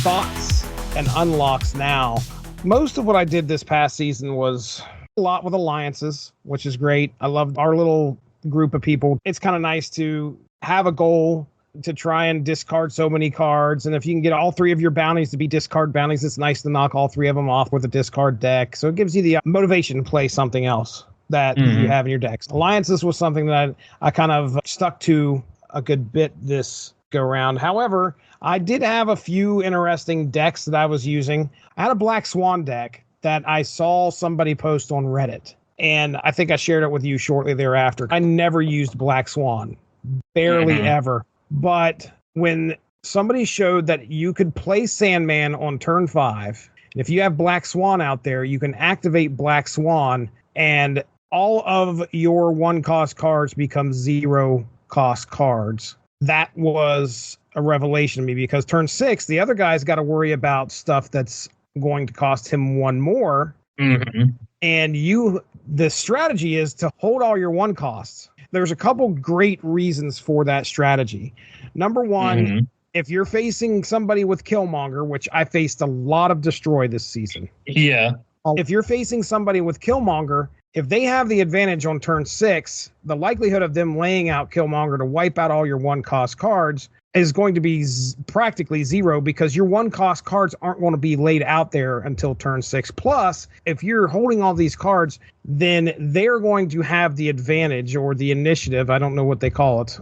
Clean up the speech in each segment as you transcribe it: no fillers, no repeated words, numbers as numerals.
thoughts and unlocks now. Most of what I did this past season was a lot with alliances, which is great. I love our little group of people. It's kind of nice to have a goal to try and discard so many cards. And if you can get all three of your bounties to be discard bounties, it's nice to knock all three of them off with a discard deck. So it gives you the motivation to play something else that you have in your decks. Alliances was something that I kind of stuck to a good bit this go around. However, I did have a few interesting decks that I was using. I had a Black Swan deck that I saw somebody post on Reddit, and I think I shared it with you shortly thereafter. I never used Black Swan, barely ever. But when somebody showed that you could play Sandman on turn 5, and if you have Black Swan out there, you can activate Black Swan, and all of your 1-cost cards become 0-cost cards. That was a revelation to me, because turn 6, the other guy's got to worry about stuff that's going to cost him 1 more. And the strategy is to hold all your 1 costs. There's a couple great reasons for that strategy. Number one, if you're facing somebody with Killmonger, which I faced a lot of Destroy this season. Yeah. If you're facing somebody with Killmonger, if they have the advantage on turn 6, the likelihood of them laying out Killmonger to wipe out all your 1-cost cards is going to be practically 0, because your 1-cost cards aren't going to be laid out there until turn 6. Plus, if you're holding all these cards, then they're going to have the advantage or the initiative. I don't know what they call it.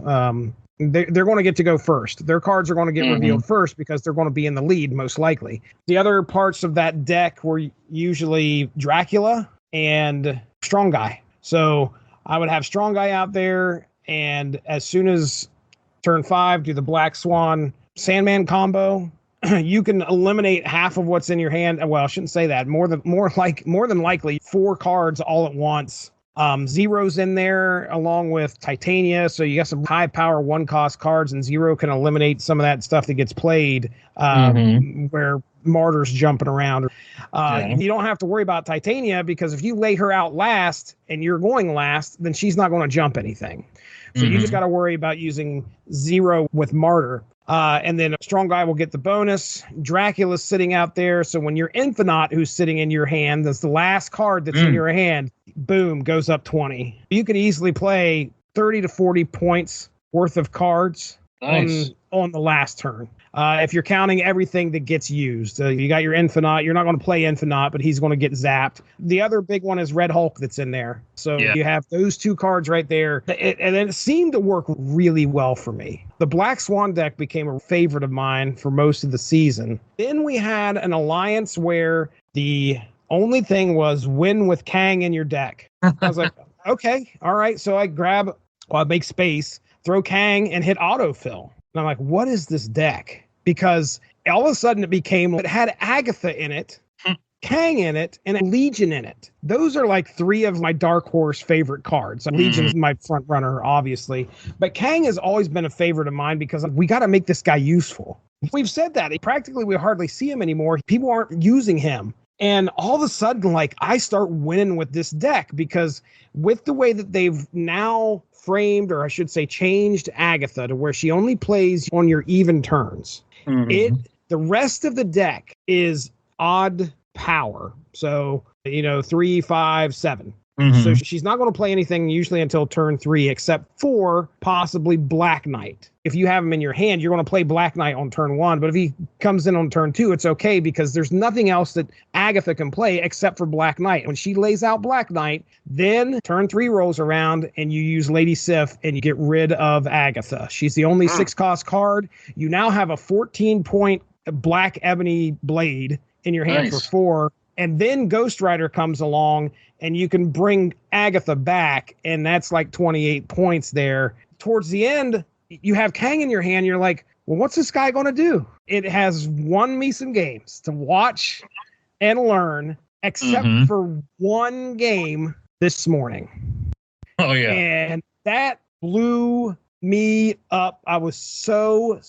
They're going to get to go first. Their cards are going to get revealed first because they're going to be in the lead, most likely. The other parts of that deck were usually Dracula and Strong Guy. So I would have Strong Guy out there, and as soon as turn 5, do the Black Swan Sandman combo. You can eliminate half of what's in your hand. Well, I shouldn't say that. More than likely 4 cards all at once. Zero's in there along with Titania, so you got some high power 1-cost cards, and Zero can eliminate some of that stuff that gets played where Martyr's jumping around. You don't have to worry about Titania, because if you lay her out last and you're going last, then she's not going to jump anything. So you just got to worry about using Zero with Martyr. And then Strong Guy will get the bonus. Dracula's sitting out there. So when your Infinite, who's sitting in your hand, that's the last card that's in your hand, boom, goes up 20. You could easily play 30 to 40 points worth of cards on the last turn. If you're counting everything that gets used, you got your Infinite. You're not going to play Infinite, but he's going to get zapped. The other big one is Red Hulk that's in there. So you have those 2 cards right there. And it seemed to work really well for me. The Black Swan deck became a favorite of mine for most of the season. Then we had an alliance where the only thing was win with Kang in your deck. I was like, okay, all right. So I make space, throw Kang, and hit autofill. And I'm like, what is this deck? Because all of a sudden it had Agatha in it, Kang in it, and a Legion in it. Those are like 3 of my Dark Horse favorite cards. Legion's my front runner, obviously. But Kang has always been a favorite of mine because we got to make this guy useful. We've said that. Practically, we hardly see him anymore. People aren't using him. And all of a sudden, I start winning with this deck, because with the way that they've now framed, or I should say changed Agatha to where she only plays on your even turns. The rest of the deck is odd power. So, 3, 5, 7. So she's not going to play anything usually until turn 3, except for possibly Black Knight. If you have him in your hand, you're going to play Black Knight on turn 1. But if he comes in on turn 2, it's okay, because there's nothing else that Agatha can play except for Black Knight. When she lays out Black Knight, then turn 3 rolls around and you use Lady Sif and you get rid of Agatha. She's the only 6-cost card. You now have a 14-point Black Ebony Blade in your hand for 4. And then Ghost Rider comes along, and you can bring Agatha back, and that's like 28 points there. Towards the end, you have Kang in your hand. You're like, well, what's this guy going to do? It has won me some games to watch and learn, except for one game this morning. Oh, yeah. And that blew me up. I was so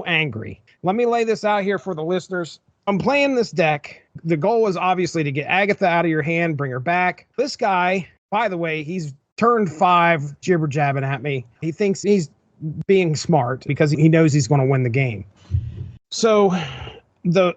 angry. Let me lay this out here for the listeners. I'm playing this deck. The goal is obviously to get Agatha out of your hand, bring her back. This guy, by the way, he's turned 5 jibber jabbing at me. He thinks he's being smart because he knows he's going to win the game. So the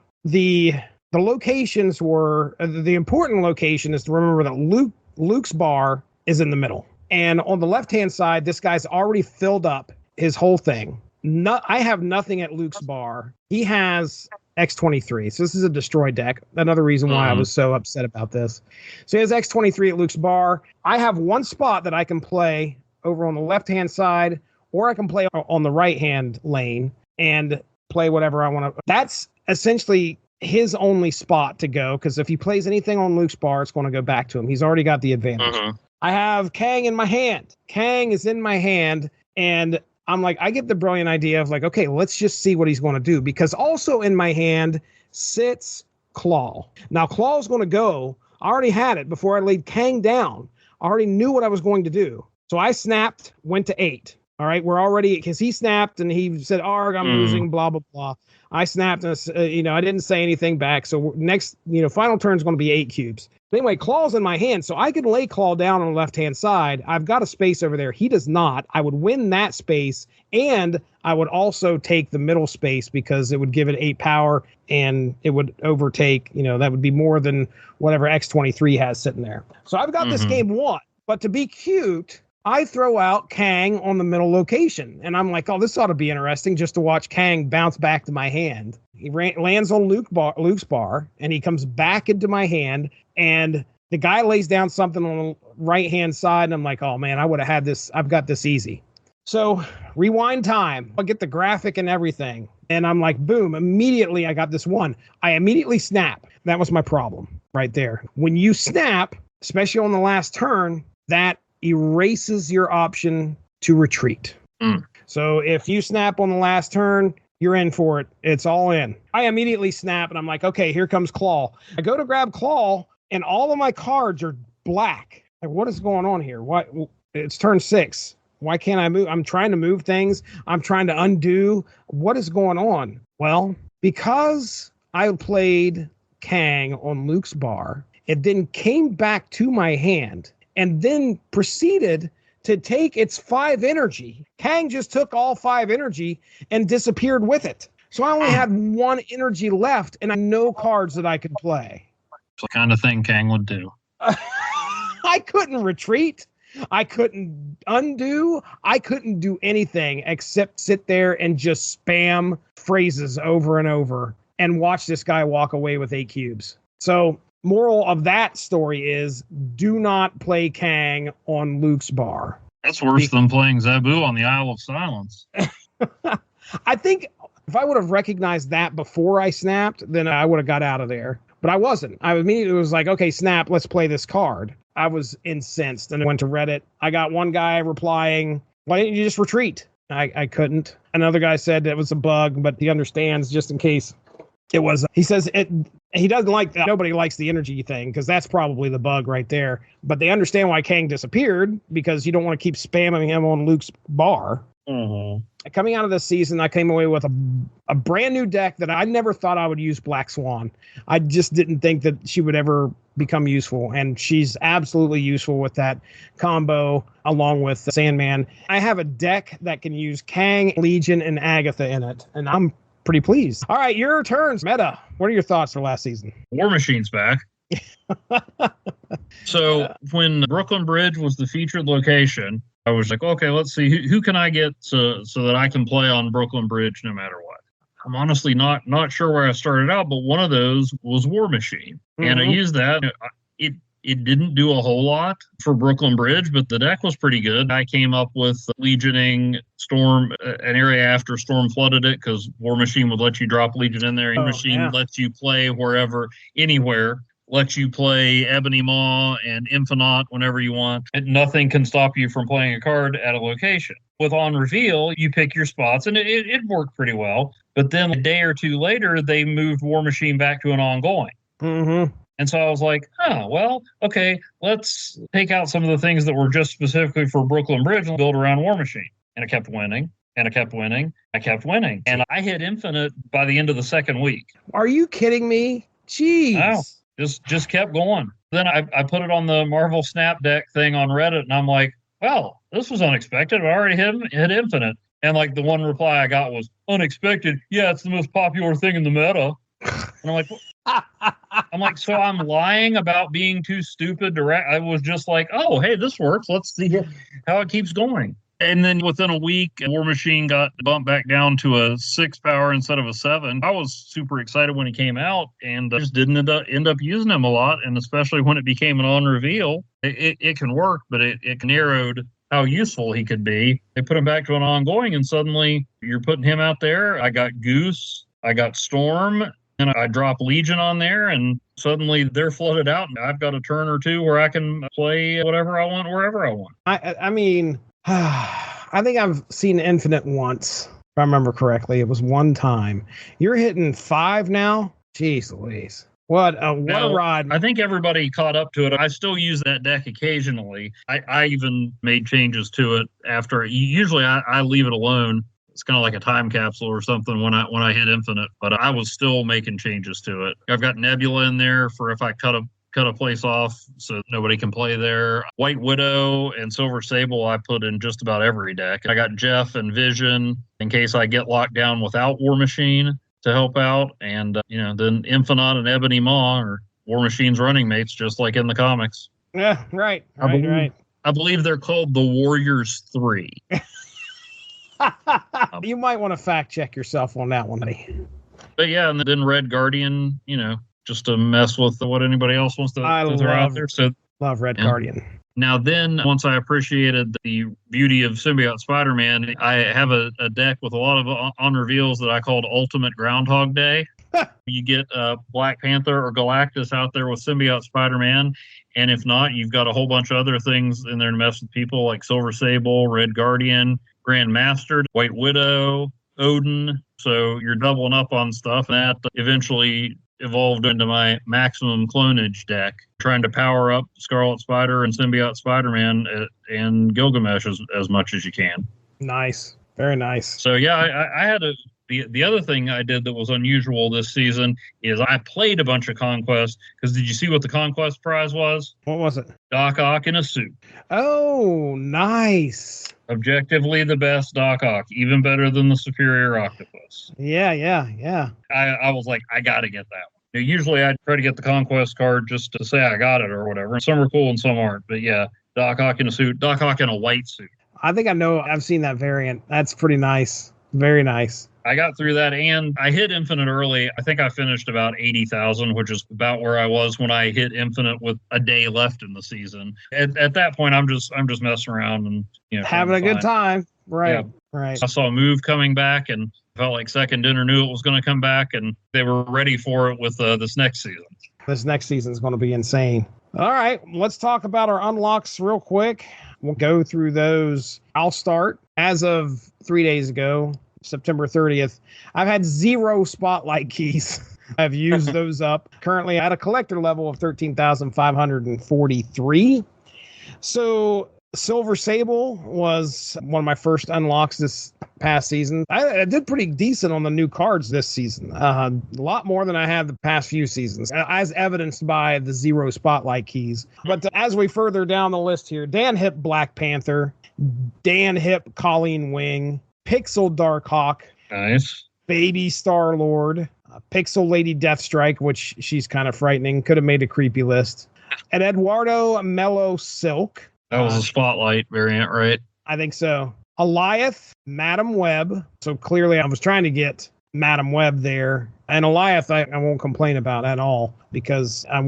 locations were the important location is to remember that Luke's bar is in the middle. And on the left-hand side, this guy's already filled up his whole thing. I have nothing at Luke's bar. He has X-23. So this is a destroy deck. Another reason why I was so upset about this. So he has X-23 at Luke's bar. I have one spot that I can play over on the left-hand side, or I can play on the right-hand lane and play whatever I want to. That's essentially his only spot to go, because if he plays anything on Luke's bar, it's going to go back to him. He's already got the advantage. I have Kang in my hand. Kang is in my hand, and I'm like, I get the brilliant idea of like, okay, let's just see what he's going to do, because also in my hand sits Claw. Now, Claw's going to go. I already had it before I laid Kang down. I already knew what I was going to do. So I snapped, went to 8. All right, we're already, because he snapped and he said, Arg, I'm losing, blah, blah, blah. I snapped and, I didn't say anything back. So next, final turn is going to be 8 cubes. But anyway, Claw's in my hand, so I can lay Claw down on the left-hand side. I've got a space over there. He does not. I would win that space, and I would also take the middle space because it would give it 8 power, and it would overtake, that would be more than whatever X-23 has sitting there. So I've got this game won. But to be cute, I throw out Kang on the middle location. And I'm like, oh, this ought to be interesting just to watch Kang bounce back to my hand. He lands on Luke's bar, and he comes back into my hand. And the guy lays down something on the right-hand side. And I'm like, oh, man, I would have had this. I've got this easy. So rewind time. I'll get the graphic and everything. And I'm like, boom, immediately I got this one. I immediately snap. That was my problem right there. When you snap, especially on the last turn, that erases your option to retreat. So if you snap on the last turn, you're in for it. It's all in. I immediately snap and I'm like, okay, here comes Claw. I go to grab Claw and all of my cards are black. Like, what is going on here? What? It's turn 6. Why can't I move? I'm trying to move things. I'm trying to undo. What is going on? Well, because I played Kang on Luke's bar, it then came back to my hand and then proceeded to take its 5 energy. Kang just took all 5 energy and disappeared with it. So I only had 1 energy left and I had no cards that I could play. It's the kind of thing Kang would do. I couldn't retreat. I couldn't undo. I couldn't do anything except sit there and just spam phrases over and over and watch this guy walk away with 8 cubes. So moral of that story is do not play Kang on Luke's bar. That's worse than playing Zabu on the Isle of Silence. I think if I would have recognized that before I snapped, then I would have got out of there. But I wasn't. I immediately was like, okay, snap, let's play this card. I was incensed and I went to Reddit. I got one guy replying, why didn't you just retreat? I couldn't. Another guy said it was a bug, but he understands just in case it was. He says he doesn't like that. Nobody likes the energy thing because that's probably the bug right there. But they understand why Kang disappeared because you don't want to keep spamming him on Luke's bar. Coming out of this season, I came away with a brand new deck that I never thought I would use Black Swan. I just didn't think that she would ever become useful, and she's absolutely useful with that combo along with Sandman. I have a deck that can use Kang, Legion, and Agatha in it, and I'm pretty pleased. All right, your turns. Meta, what are your thoughts for last season? War Machine's back. So when Brooklyn Bridge was the featured location, I was like, okay, let's see who can I get so that I can play on Brooklyn Bridge no matter what. I'm honestly not sure where I started out, but one of those was War Machine, and I used that. It didn't do a whole lot for Brooklyn Bridge, but the deck was pretty good. I came up with Legioning Storm, an area after Storm flooded it, because War Machine would let you drop Legion in there. War Machine lets you play wherever, anywhere. Lets you play Ebony Maw and Infinite whenever you want. And nothing can stop you from playing a card at a location. With On Reveal, you pick your spots, and it worked pretty well. But then a day or two later, they moved War Machine back to an ongoing. And so I was like, well, okay, let's take out some of the things that were just specifically for Brooklyn Bridge and build around War Machine. And I kept winning, and I kept winning, I kept winning. And I hit Infinite by the end of the second week. Are you kidding me? Jeez. Wow. Just kept going. Then I put it on the Marvel Snap Deck thing on Reddit, and I'm like, well, this was unexpected. I already hit Infinite. And like the one reply I got was, unexpected? Yeah, it's the most popular thing in the meta. And I'm like, so I'm lying about being too stupid to I was just like, oh, hey, this works. Let's see how it keeps going. And then within a week, War Machine got bumped back down to a 6 power instead of a 7. I was super excited when he came out and just didn't end up using him a lot. And especially when it became an on reveal, it can work, but it narrowed how useful he could be. They put him back to an ongoing, and suddenly you're putting him out there. I got Goose, I got Storm, and I drop Legion on there, and suddenly they're flooded out, and I've got a turn or two where I can play whatever I want, wherever I want. I mean, I think I've seen Infinite once, if I remember correctly. It was one time. You're hitting 5 now? Jeez Louise. What a ride. I think everybody caught up to it. I still use that deck occasionally. I even made changes to it after. Usually I leave it alone. It's kind of like a time capsule or something when I hit Infinite, but I was still making changes to it. I've got Nebula in there for if I cut a place off so nobody can play there. White Widow and Silver Sable I put in just about every deck. I got Jeff and Vision in case I get locked down without War Machine to help out. And, then Infinite and Ebony Maw are War Machine's running mates, just like in the comics. Yeah, right. I believe they're called the Warriors 3. You might want to fact check yourself on that one, buddy. But yeah, and then Red Guardian, just to mess with what anybody else wants to throw out there. So love Red Guardian. Now then, once I appreciated the beauty of Symbiote Spider-Man, I have a deck with a lot of on reveals that I called Ultimate Groundhog Day. You get Black Panther or Galactus out there with Symbiote Spider-Man, and if not, you've got a whole bunch of other things in there to mess with people like Silver Sable, Red Guardian, Grand Master, White Widow, Odin. So you're doubling up on stuff. And that eventually evolved into my maximum clonage deck, trying to power up Scarlet Spider and Symbiote Spider-Man and Gilgamesh as much as you can. Nice. Very nice. So yeah, I had the other thing I did that was unusual this season is I played a bunch of Conquest, because did you see what the Conquest prize was? What was it? Doc Ock in a suit. Oh, nice. Objectively the best Doc Ock, even better than the Superior Octopus. Yeah. I was like, I got to get that one. Usually I'd try to get the Conquest card just to say I got it or whatever. Some are cool and some aren't. But yeah, Doc Ock in a suit, Doc Ock in a white suit. I think I've seen that variant. That's pretty nice. Very nice. I got through that, and I hit Infinite early. I think I finished about 80,000, which is about where I was when I hit Infinite with a day left in the season. At that point, I'm just messing around and having a good time. Right. Yeah. Right. I saw a move coming back, and felt like Second Dinner knew it was going to come back, and they were ready for it with this next season. This next season is going to be insane. All right, let's talk about our unlocks real quick. We'll go through those. I'll start. As of 3 days ago, September 30th, I've had 0 spotlight keys. I've used those up. Currently at a collector level of 13,543. So Silver Sable was one of my first unlocks this past season. I did pretty decent on the new cards this season. A lot more than I had the past few seasons, as evidenced by the 0 spotlight keys. But as we further down the list here, Dan Hip Black Panther, Dan Hip Colleen Wing, Pixel Darkhawk, Nice. Baby Star-Lord, Pixel Lady Deathstrike, which she's kind of frightening, could have made a creepy list, and Eduardo Mellow Silk. That was a spotlight variant, right? I think so. Eliath, Madam Web. So clearly I was trying to get Madam Web there. And Eliath, I won't complain about at all, because I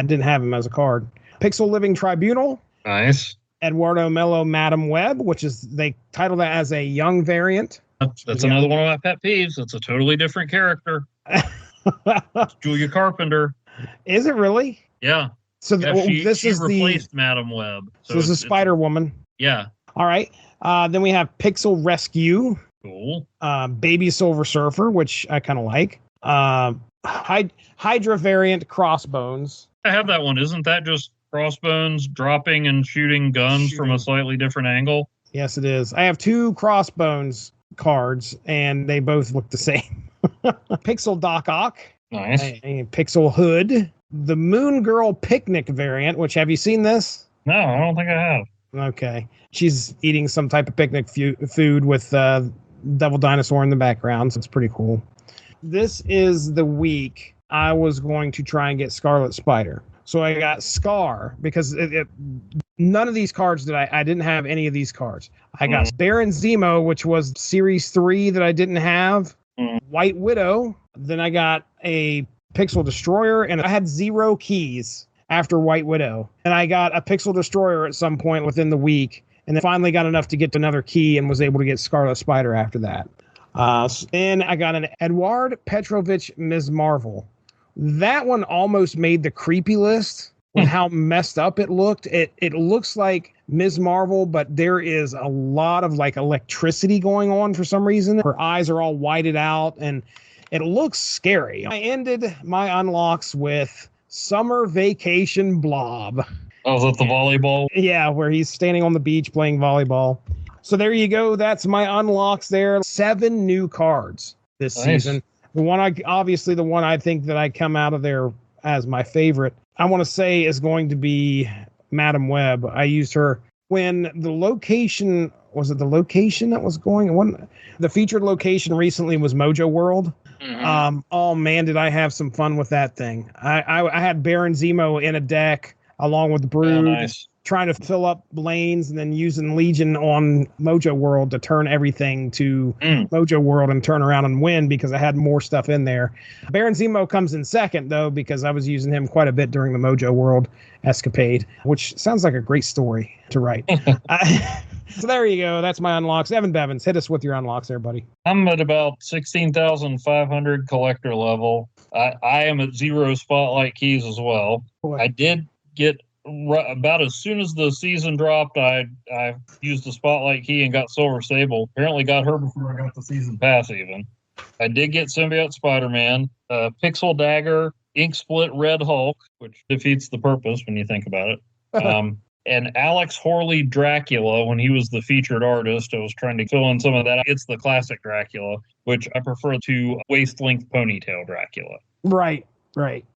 didn't have him as a card. Pixel Living Tribunal. Nice. Eduardo Mello Madam Web, which is, they titled that as a young variant. That's another one of my pet peeves. It's a totally different character. Julia Carpenter. Is it really? Yeah. So she is replaced Madam Web. So this is Spider-Woman. Yeah. All right. Then we have Pixel Rescue. Cool. Baby Silver Surfer, which I kind of like. Hydra variant Crossbones. I have that one. Isn't that just Crossbones dropping and shooting guns from a slightly different angle? Yes, it is. I have 2 Crossbones cards, and they both look the same. Pixel Doc Ock. Nice. Pixel Hood. The Moon Girl Picnic variant, which, have you seen this? No, I don't think I have. Okay. She's eating some type of picnic food with Devil Dinosaur in the background, so it's pretty cool. This is the week I was going to try and get Scarlet Spider. So I got Scar because none of these cards I didn't have any of these cards. I got Baron Zemo, which was Series 3 that I didn't have. White Widow. Then I got a Pixel Destroyer, and I had 0 keys after White Widow. And I got a Pixel Destroyer at some point within the week, and then finally got enough to get another key and was able to get Scarlet Spider after that. Then I got an Eduard Petrovich Ms. Marvel. That one almost made the creepy list with how messed up it looked. It looks like Ms. Marvel, but there is a lot of like electricity going on for some reason. Her eyes are all whited out and it looks scary. I ended my unlocks with Summer Vacation Blob. Oh, is that the volleyball? Yeah, where he's standing on the beach playing volleyball. So there you go. That's my unlocks there. 7 new cards this season. The one I think that I come out of there as my favorite, I want to say is going to be Madam Web. I used her when the location, was it the location that was going on? The featured location recently was Mojo World. Oh man, did I have some fun with that thing. I had Baron Zemo in a deck along with Brood, trying to fill up lanes and then using Legion on Mojo World to turn everything to Mojo World and turn around and win because I had more stuff in there. Baron Zemo comes in second, though, because I was using him quite a bit during the Mojo World escapade, which sounds like a great story to write. So there you go. That's my unlocks. Evan Bevins, hit us with your unlocks there, buddy. I'm at about 16,500 collector level. I am at 0 spotlight keys as well. Boy. I did get about as soon as the season dropped, I used the spotlight key and got Silver Sable. Apparently got her before I got the season pass even. I did get Symbiote Spider-Man, Pixel Dagger, Ink Split Red Hulk, which defeats the purpose when you think about it. And Alex Horley Dracula, when he was the featured artist, I was trying to fill in some of that. It's the classic Dracula, which I prefer to waist-length ponytail Dracula. Right.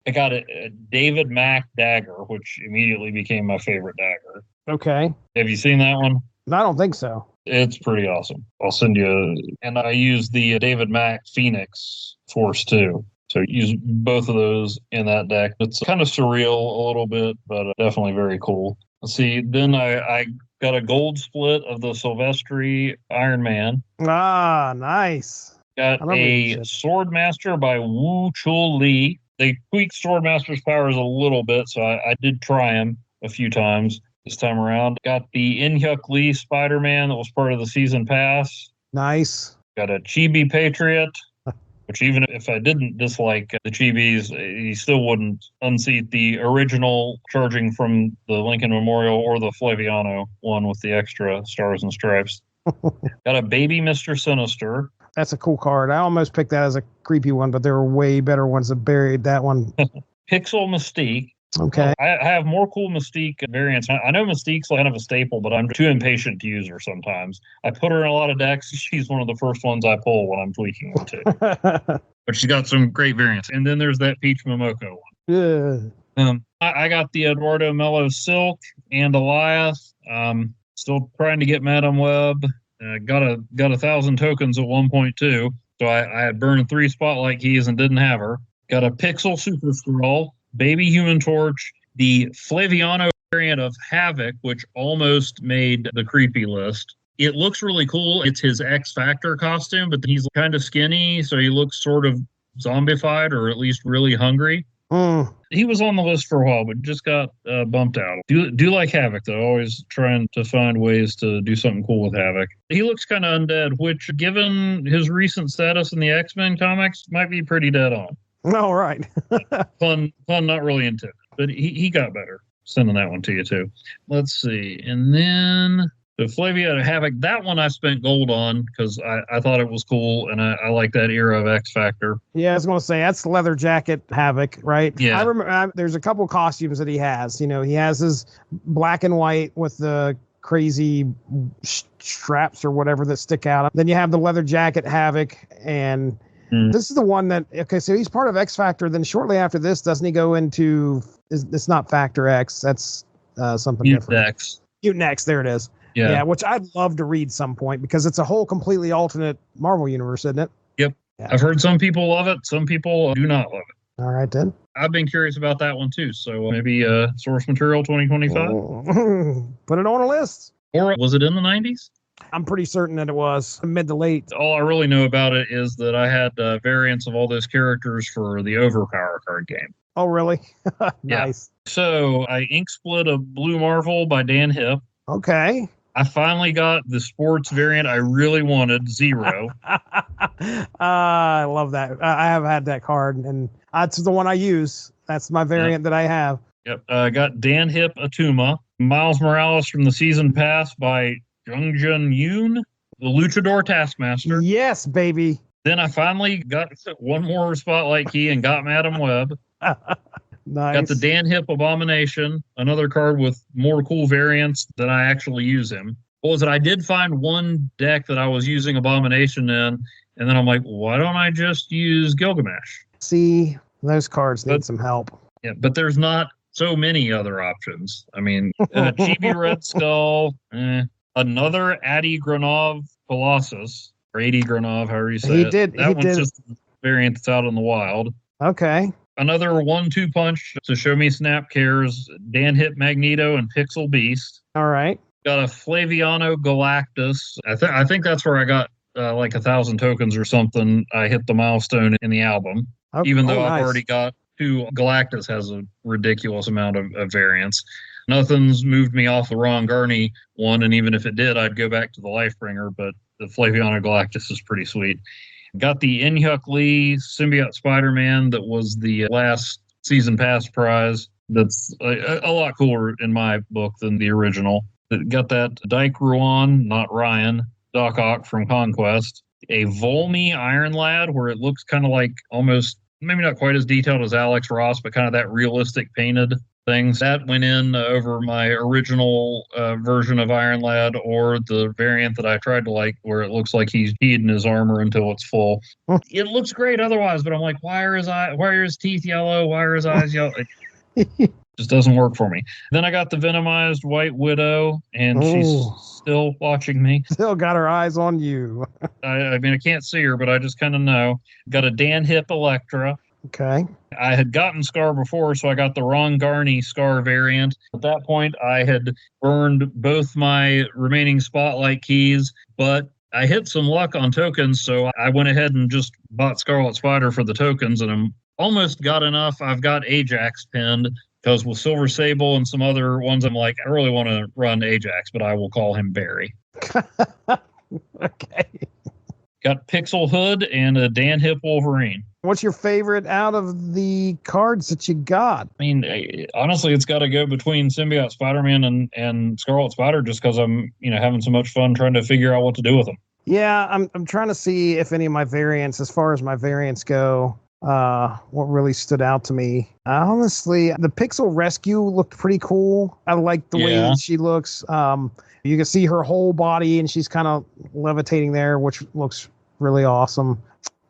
I got a David Mack dagger, which immediately became my favorite dagger. Okay. Have you seen that one? I don't think so. It's pretty awesome. I'll send you. And I use the David Mack Phoenix Force too. So use both of those in that deck. It's kind of surreal a little bit, but definitely very cool. Let's see. Then I got a gold split of the Silvestri Iron Man. Ah, nice. Got a Swordmaster by Wu Chul Lee. They tweaked Swordmaster's powers a little bit, so I did try him a few times this time around. Got the In-Hyuk Lee Spider-Man that was part of the season pass. Nice. Got a Chibi Patriot, which even if I didn't dislike the Chibis, he still wouldn't unseat the original charging from the Lincoln Memorial or the Flaviano one with the extra stars and stripes. Got a Baby Mr. Sinister. That's a cool card. I almost picked that as a creepy one, but there were way better ones that buried that one. Pixel Mystique. Okay. I have more cool Mystique variants. I know Mystique's kind of a staple, but I'm too impatient to use her sometimes. I put her in a lot of decks. She's one of the first ones I pull when I'm tweaking them too. But she's got some great variants. And then there's that Peach Momoko one. Yeah. I got the Eduardo Mello Silk and Elias. Still trying to get Madam Web. Got 1,000 tokens at 1.2. So I had burned 3 spotlight keys and didn't have her. Got a Pixel Super Scroll, Baby Human Torch, the Flaviano variant of Havoc, which almost made the creepy list. It looks really cool. It's his X Factor costume, but he's kind of skinny, so he looks sort of zombified or at least really hungry. He was on the list for a while, but just got bumped out. Do like Havoc, though. Always trying to find ways to do something cool with Havoc. He looks kind of undead, which, given his recent status in the X-Men comics, might be pretty dead on. All right. Pun not really intended, but he got better. Sending that one to you, too. Let's see. And then the Flavia Havoc, that one I spent gold on because I thought it was cool, and I like that era of X Factor. Yeah, I was going to say, that's the leather jacket Havoc, right? Yeah. I remember there's a couple costumes that he has. You know, he has his black and white with the crazy straps or whatever that stick out. Then you have the leather jacket Havoc, and this is the one that, okay, so he's part of X Factor. Then shortly after this, doesn't he go into, it's not Factor X, that's something different. X. Mutant X, there it is. Yeah, which I'd love to read some point because it's a whole completely alternate Marvel universe, isn't it? Yep. Yeah. I've heard some people love it. Some people do not love it. All right, then. I've been curious about that one too. So maybe source material 2025? Put it on a list. Or was it in the 90s? I'm pretty certain that it was mid to late. All I really know about it is that I had variants of all those characters for the Overpower card game. Oh, really? Yeah. Nice. So I ink split a Blue Marvel by Dan Hipp. Okay. I finally got the sports variant I really wanted, Zero. I love that. I have had that card, and that's the one I use. That's my variant that I have. Yep. I got Dan Hipp Atuma, Miles Morales from the season pass by Jung Jun Yoon, the Luchador Taskmaster. Yes, baby. Then I finally got one more spotlight key and got Madam Web. Nice. Got the Dan Hipp Abomination, another card with more cool variants that I actually use him. What was it? I did find one deck that I was using Abomination in, and then I'm like, why don't I just use Gilgamesh? See, those cards need some help. Yeah, but there's not so many other options. I mean, Chibi Red Skull, another Adi Granov Colossus, or Adi Granov, however you say it. That one's just a variant that's out in the wild. Okay. Another 1-2 punch to show me Snap Cares, Dan Hipp Magneto and Pixel Beast. All right. Got a Flaviano Galactus. I think that's where I got like 1,000 tokens or something. I hit the milestone in the album. Okay. Even though I've already got 2. Galactus has a ridiculous amount of variants. Nothing's moved me off the Ron Garney one, and even if it did, I'd go back to the Lifebringer, but the Flaviano Galactus is pretty sweet. Got the In-Hyuk Lee Symbiote Spider-Man that was the last season pass prize. That's a lot cooler in my book than the original. Got that Dyke Ruan, not Ryan, Doc Ock from Conquest. A Volney Iron Lad, where it looks kind of like almost, maybe not quite as detailed as Alex Ross, but kind of that realistic painted things. That went in over my original version of Iron Lad, or the variant that I tried to like, where it looks like he's peed in his armor until it's full. It looks great otherwise, but I'm like, why are his teeth yellow? Why are his eyes yellow? It just doesn't work for me. Then I got the Venomized White Widow, and she's still watching me. Still got her eyes on you. I mean, I can't see her, but I just kind of know. Got a Dan Hipp Electra. Okay. I had gotten Scar before, so I got the Ron Garney Scar variant. At that point, I had burned both my remaining spotlight keys, but I hit some luck on tokens, so I went ahead and just bought Scarlet Spider for the tokens, and I'm almost got enough. I've got Ajax pinned, because with Silver Sable and some other ones, I'm like, I really want to run Ajax, but I will call him Barry. Okay. Got Pixel Hood and a Dan Hipp Wolverine. What's your favorite out of the cards that you got? I mean, honestly, it's got to go between Symbiote Spider-Man and Scarlet Spider, just because I'm, having so much fun trying to figure out what to do with them. Yeah, I'm trying to see if any of my variants, as far as my variants go, what really stood out to me. Honestly, the Pixel Rescue looked pretty cool. I like the way she looks. You can see her whole body, and she's kind of levitating there, which looks really awesome.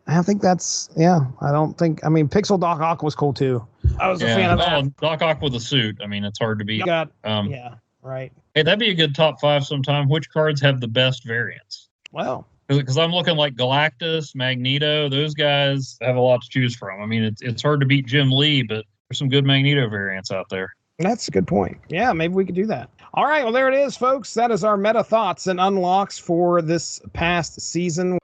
I think Pixel Doc Ock was cool too. I was a fan of that. Doc Ock with a suit. I mean, it's hard to beat. Right. Hey, that'd be a good top 5 sometime. Which cards have the best variants? Well, because I'm looking like Galactus, Magneto. Those guys have a lot to choose from. I mean, it's hard to beat Jim Lee, but there's some good Magneto variants out there. That's a good point. Yeah, maybe we could do that. All right, well, there it is, folks. That is our meta thoughts and unlocks for this past season.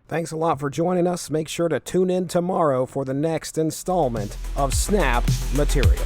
Thanks a lot for joining us. Make sure to tune in tomorrow for the next installment of Snap Material.